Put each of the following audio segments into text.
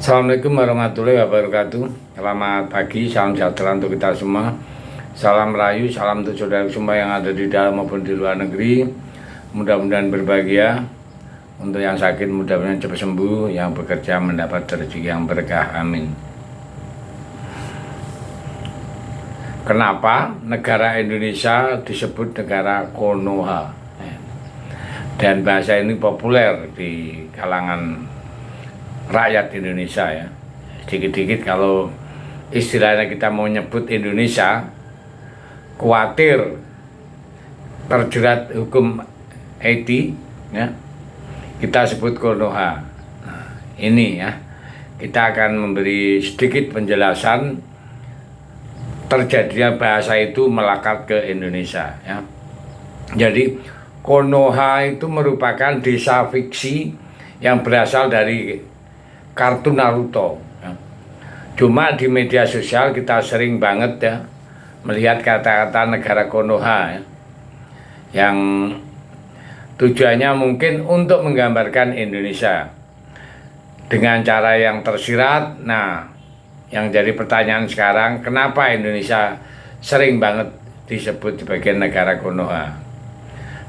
Assalamualaikum warahmatullahi wabarakatuh. Selamat pagi, salam sejahtera untuk kita semua. Salam rayu, salam untuk saudara semua yang ada di dalam maupun di luar negeri. Mudah-mudahan berbahagia. Untuk yang sakit mudah-mudahan cepat sembuh, yang bekerja mendapat rezeki yang berkah. Amin. Kenapa negara Indonesia disebut negara Konoha? Dan bahasa ini populer di kalangan rakyat Indonesia ya. Dikit-dikit kalau istilahnya kita mau nyebut Indonesia, khawatir terjerat hukum etik ya, kita sebut Konoha. Nah, ini ya, kita akan memberi sedikit penjelasan terjadinya bahasa itu melekat ke Indonesia ya. Jadi Konoha itu merupakan desa fiksi yang berasal dari kartun Naruto ya. Cuma di media sosial kita sering banget ya melihat kata-kata negara Konoha ya, yang tujuannya mungkin untuk menggambarkan Indonesia dengan cara yang tersirat. Nah, yang jadi pertanyaan sekarang, kenapa Indonesia sering banget disebut sebagai negara Konoha?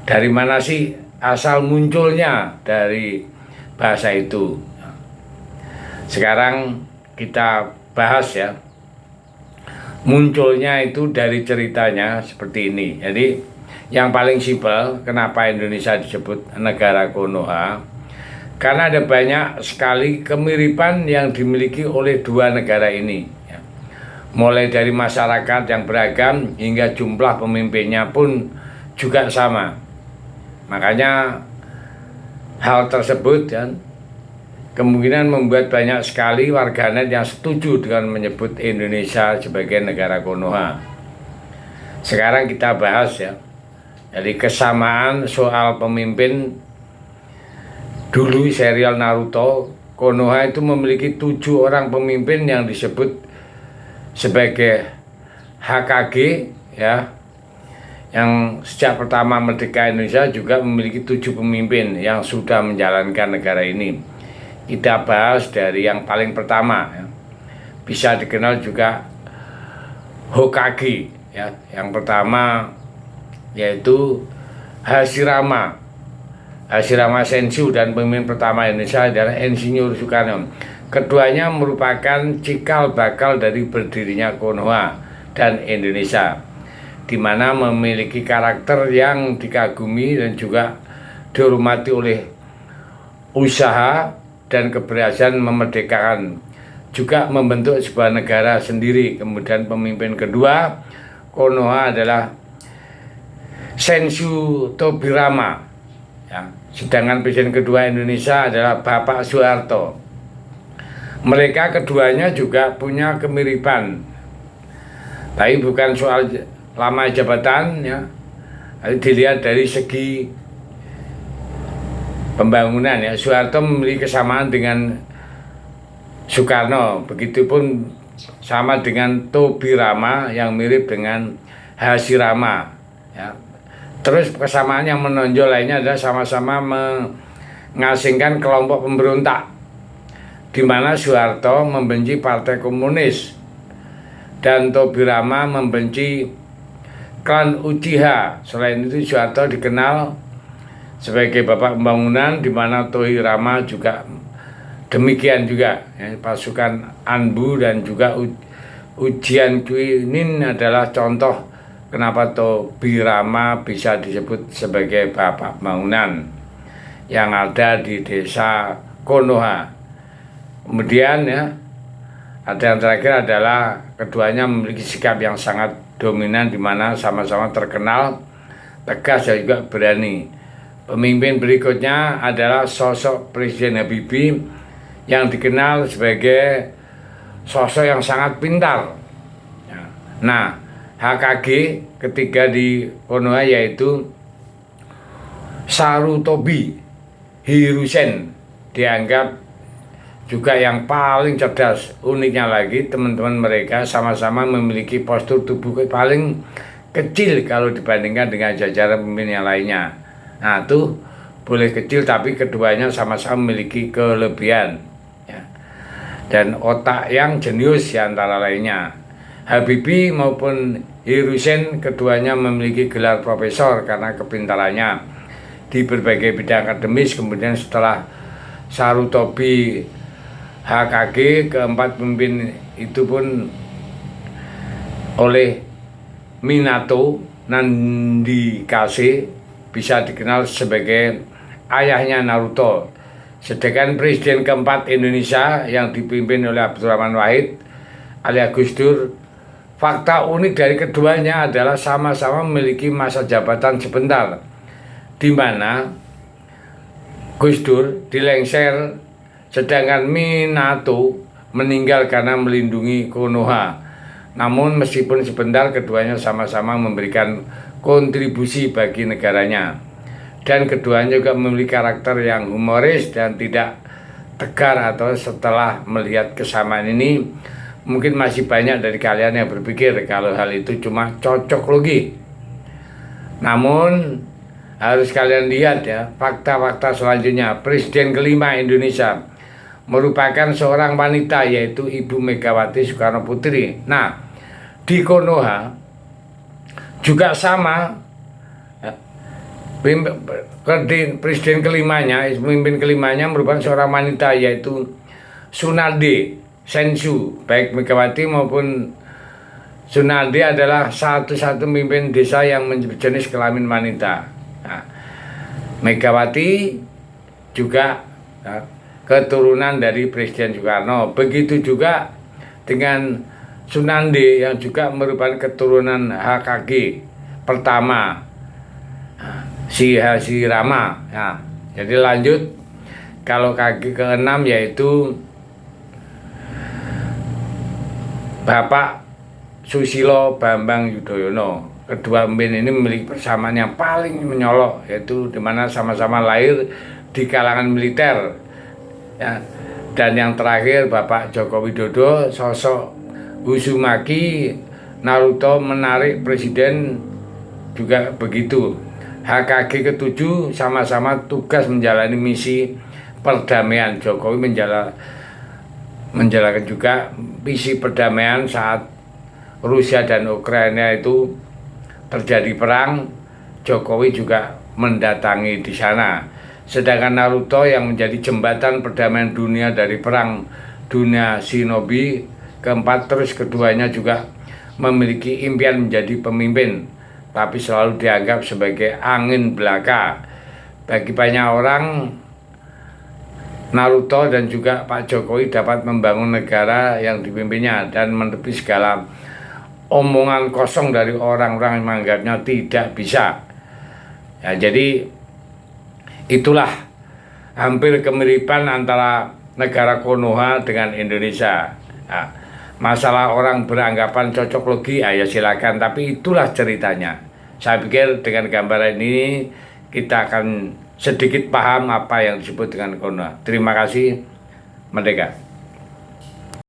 Dari mana sih asal munculnya dari bahasa itu? Sekarang kita bahas ya. Munculnya itu dari ceritanya seperti ini. Jadi yang paling simpel, kenapa Indonesia disebut negara Konoha? Karena ada banyak sekali kemiripan yang dimiliki oleh dua negara ini ya. Mulai dari masyarakat yang beragam hingga jumlah pemimpinnya pun juga sama. Makanya hal tersebut kan kemungkinan membuat banyak sekali warganet yang setuju dengan menyebut Indonesia sebagai negara Konoha. Sekarang kita bahas ya. Jadi kesamaan soal pemimpin. Dulu serial Naruto, Konoha itu memiliki 7 orang pemimpin yang disebut sebagai Hokage ya. Yang sejak pertama merdeka Indonesia juga memiliki 7 pemimpin yang sudah menjalankan negara ini. Kita bahas dari yang paling pertama ya. Bisa dikenal juga Hokage ya. Yang pertama yaitu Hashirama Senju, dan pemimpin pertama Indonesia adalah Insinyur Soekarno. Keduanya merupakan cikal bakal dari berdirinya Konoha dan Indonesia, di mana memiliki karakter yang dikagumi dan juga dihormati oleh usaha dan keberhasilan memerdekakan, juga membentuk sebuah negara sendiri. Kemudian pemimpin kedua Konoha adalah Senju Tobirama ya. Sedangkan presiden kedua Indonesia adalah Bapak Soeharto. Mereka keduanya juga punya kemiripan, tapi bukan soal lama jabatan ya. Dilihat dari segi pembangunan ya. Soeharto memiliki kesamaan dengan Soekarno, begitupun sama dengan Tobirama yang mirip dengan Hashirama ya. Terus kesamaan yang menonjol lainnya adalah sama-sama mengasingkan kelompok pemberontak, di mana Soeharto membenci Partai Komunis dan Tobirama membenci klan Uchiha. Selain itu Soeharto dikenal sebagai bapak pembangunan, di mana Tobirama juga demikian juga ya. Pasukan Anbu dan juga Ujian Kuinin adalah contoh kenapa Tobirama bisa disebut sebagai bapak bangunan yang ada di desa Konoha. Kemudian ya, ada yang terakhir adalah keduanya memiliki sikap yang sangat dominan, di mana sama-sama terkenal tegas dan juga berani. Pemimpin berikutnya adalah sosok Presiden Habibie yang dikenal sebagai sosok yang sangat pintar. Nah, HKG ketiga di Konoha yaitu Sarutobi Hiruzen, dianggap juga yang paling cerdas. Uniknya lagi, teman-teman mereka sama-sama memiliki postur tubuh paling kecil kalau dibandingkan dengan jajaran pemimpin yang lainnya. Nah, itu boleh kecil tapi keduanya sama-sama memiliki kelebihan ya. dan otak yang jenius di antara lainnya. Habibie maupun Hiruzen keduanya memiliki gelar profesor karena kepintarannya di berbagai bidang akademis. Kemudian setelah Sarutobi HKG, keempat pemimpin itu pun oleh Minato Nandikase bisa dikenal sebagai ayahnya Naruto. Sedangkan presiden keempat Indonesia yang dipimpin oleh Abdurrahman Wahid alias Gus Dur, fakta unik dari keduanya adalah sama-sama memiliki masa jabatan sebentar, di mana Gus Dur dilengser sedangkan Minato meninggal karena melindungi Konoha. Namun meskipun sebentar, keduanya sama-sama memberikan kontribusi bagi negaranya. Dan keduanya juga memiliki karakter yang humoris dan tidak tegar. Atau setelah melihat kesamaan ini, mungkin masih banyak dari kalian yang berpikir kalau hal itu cuma cocok logi. Namun harus kalian lihat ya, fakta-fakta selanjutnya. Presiden kelima Indonesia merupakan seorang wanita, yaitu Ibu Megawati Soekarno Putri. Nah, di Konoha juga sama. Presiden kelimanya, pemimpin kelimanya merupakan seorang wanita, yaitu Tsunade Sensu. Baik Megawati maupun Tsunade adalah satu-satu pemimpin desa yang berjenis kelamin wanita. Nah, Megawati juga keturunan dari Presiden Soekarno. Begitu juga dengan Tsunade yang juga merupakan keturunan HKG pertama, si Hashirama. Nah, jadi lanjut, kalau kaki keenam yaitu Bapak Susilo Bambang Yudhoyono. Kedua pemimpin ini memiliki persamaan yang paling menyolok, yaitu dimana sama-sama lahir di kalangan militer. Ya. Dan yang terakhir Bapak Joko Widodo, sosok Uzumaki Naruto menarik presiden juga begitu. HKG ketujuh sama-sama tugas menjalani misi perdamaian. Jokowi menjalankan juga misi perdamaian saat Rusia dan Ukraina itu terjadi perang. Jokowi juga mendatangi di sana. Sedangkan Naruto yang menjadi jembatan perdamaian dunia dari perang dunia shinobi keempat. Terus keduanya juga memiliki impian menjadi pemimpin, tapi selalu dianggap sebagai angin belaka. Bagi banyak orang, Naruto dan juga Pak Jokowi dapat membangun negara yang dipimpinnya dan menepi segala omongan kosong dari orang-orang yang menganggapnya tidak bisa. Ya, jadi itulah hampir kemiripan antara negara Konoha dengan Indonesia. Nah, masalah orang beranggapan cocok logi, ya silakan, tapi itulah ceritanya. Saya pikir dengan gambaran ini kita akan sedikit paham apa yang disebut dengan Konoha. Terima kasih. Merdeka.